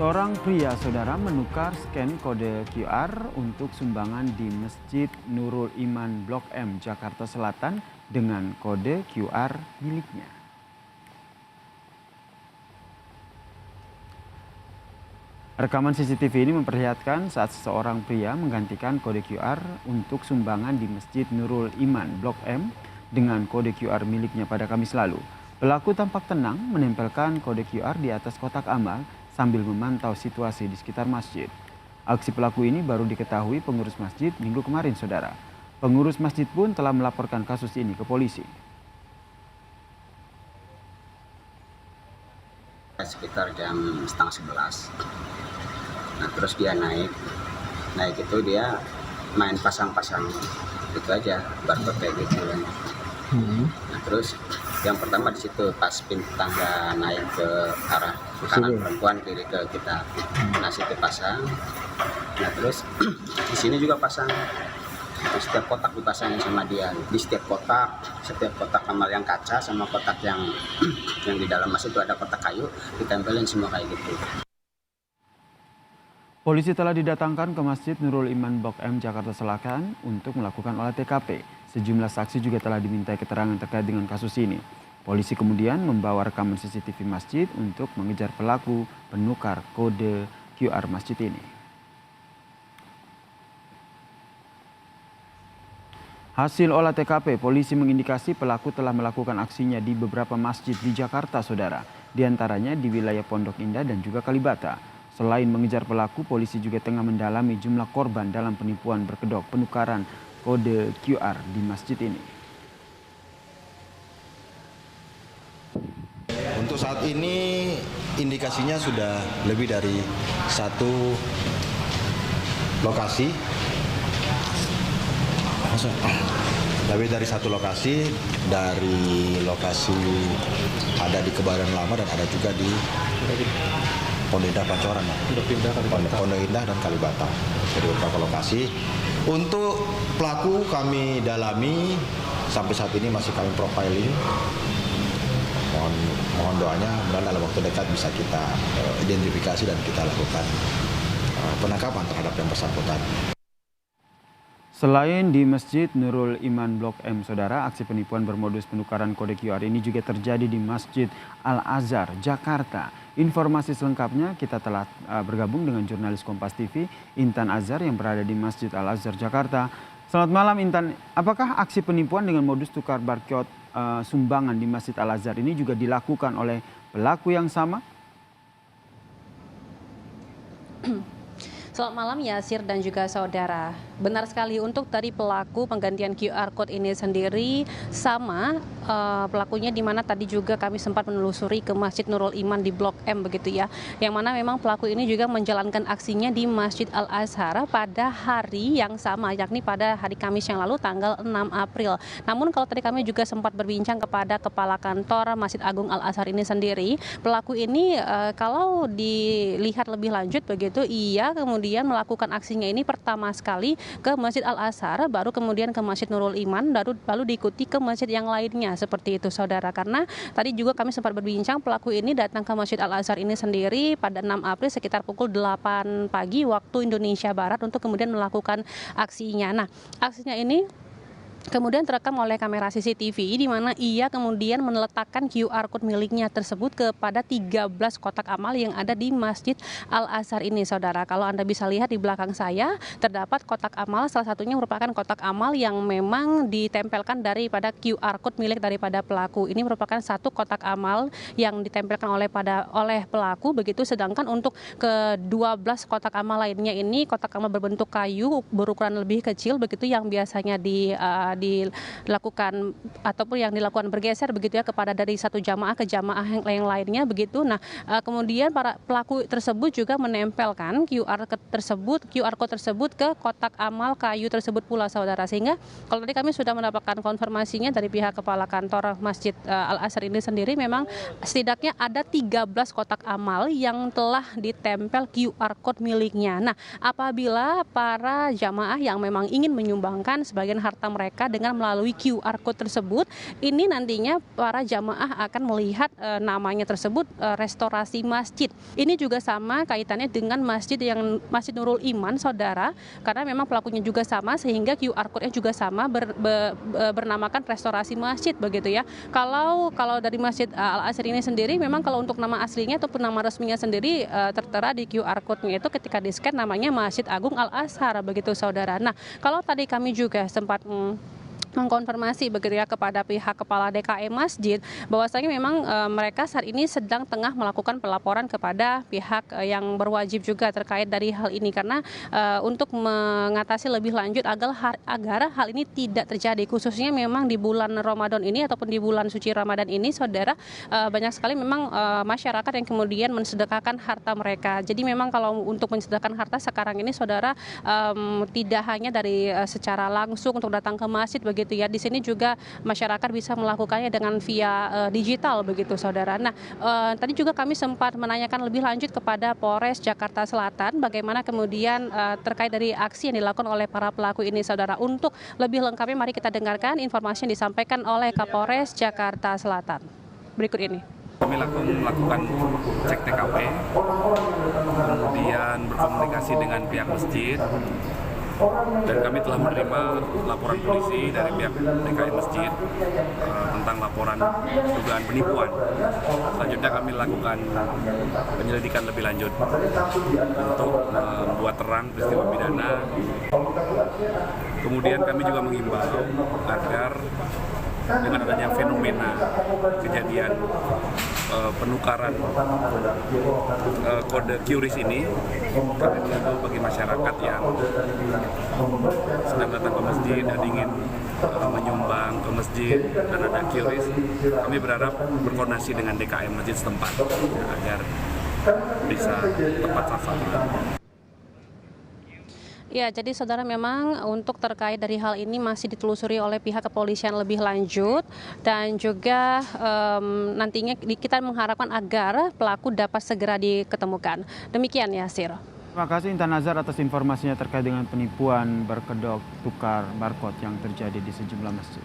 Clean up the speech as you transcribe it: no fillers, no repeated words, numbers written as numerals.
Seorang pria, saudara, menukar scan kode QR untuk sumbangan di Masjid Nurul Iman Blok M, Jakarta Selatan dengan kode QR miliknya. Rekaman CCTV ini memperlihatkan saat seseorang pria menggantikan kode QR untuk sumbangan di Masjid Nurul Iman Blok M dengan kode QR miliknya pada Kamis lalu. Pelaku tampak tenang menempelkan kode QR di atas kotak amal sambil memantau situasi di sekitar masjid. Aksi pelaku ini baru diketahui pengurus masjid minggu kemarin, saudara. Pengurus masjid pun telah melaporkan kasus ini ke polisi. Sekitar jam setengah 11. Nah terus dia naik itu dia main pasang-pasang itu aja, barcode kayak gitu kan. Nah terus yang pertama di situ pas pintu tangga naik ke arah kanan perempuan, kiri ke kita. Nah situ pasang. Nah terus di sini juga pasang. Di setiap kotak dipasangin sama dia. Di setiap kotak amal yang kaca sama kotak yang di dalam masjid itu ada kotak kayu, ditempelin semua kayak gitu. Polisi telah didatangkan ke Masjid Nurul Iman Blok M, Jakarta Selatan untuk melakukan olah TKP. Sejumlah saksi juga telah dimintai keterangan terkait dengan kasus ini. Polisi kemudian membawa rekaman CCTV masjid untuk mengejar pelaku penukar kode QR masjid ini. Hasil olah TKP, polisi mengindikasi pelaku telah melakukan aksinya di beberapa masjid di Jakarta, saudara. Di antaranya di wilayah Pondok Indah dan juga Kalibata. Selain mengejar pelaku, polisi juga tengah mendalami jumlah korban dalam penipuan berkedok penukaran kode QR di masjid ini. Untuk saat ini indikasinya sudah lebih dari satu lokasi. Dari lokasi ada di Kebayoran Lama dan ada juga di Pondok Indah Pancoran, Pondok Indah dan Kalibata. Jadi beberapa lokasi. Untuk pelaku kami dalami, sampai saat ini masih kami profiling. Mohon doanya, mudah dalam waktu dekat bisa kita identifikasi dan kita lakukan penangkapan terhadap yang bersangkutan. Selain di Masjid Nurul Iman Blok M, saudara, aksi penipuan bermodus penukaran kode QR ini juga terjadi di Masjid Al-Azhar, Jakarta. Informasi selengkapnya kita telah bergabung dengan jurnalis Kompas TV, Intan Azhar yang berada di Masjid Al-Azhar, Jakarta. Selamat malam, Intan. Apakah aksi penipuan dengan modus tukar barcode sumbangan di Masjid Al-Azhar ini juga dilakukan oleh pelaku yang sama? Selamat malam Yasir dan juga saudara. Benar sekali, untuk dari pelaku penggantian QR Code ini sendiri sama pelakunya, di mana tadi juga kami sempat menelusuri ke Masjid Nurul Iman di Blok M begitu ya. Yang mana memang pelaku ini juga menjalankan aksinya di Masjid Al-Azhar pada hari yang sama, yakni pada hari Kamis yang lalu tanggal 6 April. Namun kalau tadi kami juga sempat berbincang kepada Kepala Kantor Masjid Agung Al-Azhar ini sendiri, pelaku ini kalau dilihat lebih lanjut begitu, ia kemudian melakukan aksinya ini pertama sekali ke Masjid Al-Azhar, baru kemudian ke Masjid Nurul Iman, lalu diikuti ke masjid yang lainnya, seperti itu saudara. Karena tadi juga kami sempat berbincang, pelaku ini datang ke Masjid Al-Azhar ini sendiri pada 6 April sekitar pukul 8 pagi waktu Indonesia Barat untuk kemudian melakukan aksinya. Nah, aksinya ini kemudian terekam oleh kamera CCTV, di mana ia kemudian meletakkan QR Code miliknya tersebut kepada 13 kotak amal yang ada di Masjid Al-Azhar ini, saudara. Kalau Anda bisa lihat di belakang saya, terdapat kotak amal, salah satunya merupakan kotak amal yang memang ditempelkan daripada QR Code milik daripada pelaku. Ini merupakan satu kotak amal yang ditempelkan oleh pelaku begitu, sedangkan untuk ke-12 kotak amal lainnya ini kotak amal berbentuk kayu berukuran lebih kecil begitu, yang biasanya dilakukan ataupun yang dilakukan bergeser begitu ya, kepada dari satu jamaah ke jamaah yang lainnya begitu. Nah, kemudian para pelaku tersebut juga menempelkan QR Code tersebut ke kotak amal kayu tersebut pula, saudara. Sehingga kalau tadi kami sudah mendapatkan konfirmasinya dari pihak Kepala Kantor Masjid Al-Azhar ini sendiri, memang setidaknya ada 13 kotak amal yang telah ditempel QR Code miliknya. Nah, apabila para jamaah yang memang ingin menyumbangkan sebagian harta mereka mereka dengan melalui QR Code tersebut. Ini nantinya para jamaah akan melihat namanya tersebut restorasi masjid. Ini juga sama kaitannya dengan Masjid Nurul Iman, saudara, karena memang pelakunya juga sama sehingga QR Code-nya juga sama bernamakan restorasi masjid begitu ya. Kalau dari Masjid Al-Azhar ini sendiri memang kalau untuk nama aslinya ataupun nama resminya sendiri tertera di QR Code-nya itu ketika di-scan namanya Masjid Agung Al-Azhar begitu, saudara. Nah, kalau tadi kami juga sempat mengkonfirmasi begitu ya kepada pihak kepala DKM Masjid bahwasanya memang mereka saat ini sedang tengah melakukan pelaporan kepada pihak yang berwajib juga terkait dari hal ini, karena untuk mengatasi lebih lanjut agar hal ini tidak terjadi, khususnya memang di bulan Ramadan ini ataupun di bulan suci Ramadan ini, saudara, banyak sekali memang masyarakat yang kemudian mensedekahkan harta mereka. Jadi memang kalau untuk mensedekahkan harta sekarang ini, saudara, tidak hanya dari secara langsung untuk datang ke masjid begitu ya. Di sini juga masyarakat bisa melakukannya dengan via digital begitu, saudara. Nah, tadi juga kami sempat menanyakan lebih lanjut kepada Polres Jakarta Selatan bagaimana kemudian terkait dari aksi yang dilakukan oleh para pelaku ini, saudara. Untuk lebih lengkapnya mari kita dengarkan informasi yang disampaikan oleh Kapolres Jakarta Selatan. Berikut ini. Kami melakukan cek TKP, kemudian berkomunikasi dengan pihak masjid, dan kami telah menerima laporan polisi dari pihak DKM Masjid tentang laporan dugaan penipuan. Selanjutnya kami lakukan penyelidikan lebih lanjut untuk membuat terang peristiwa pidana. Kemudian kami juga mengimbau agar dengan adanya fenomena kejadian penukaran kode QRIS ini, kami mengimbau bagi masyarakat yang sedang datang ke masjid dan ingin menyumbang ke masjid dan ada QRIS, kami berharap berkoordinasi dengan DKM Masjid setempat agar bisa tepat sasaran. Ya, jadi saudara, memang untuk terkait dari hal ini masih ditelusuri oleh pihak kepolisian lebih lanjut dan juga nantinya kita mengharapkan agar pelaku dapat segera diketemukan. Demikian ya, Sir. Terima kasih Intan Nazar atas informasinya terkait dengan penipuan berkedok tukar barcode yang terjadi di sejumlah masjid.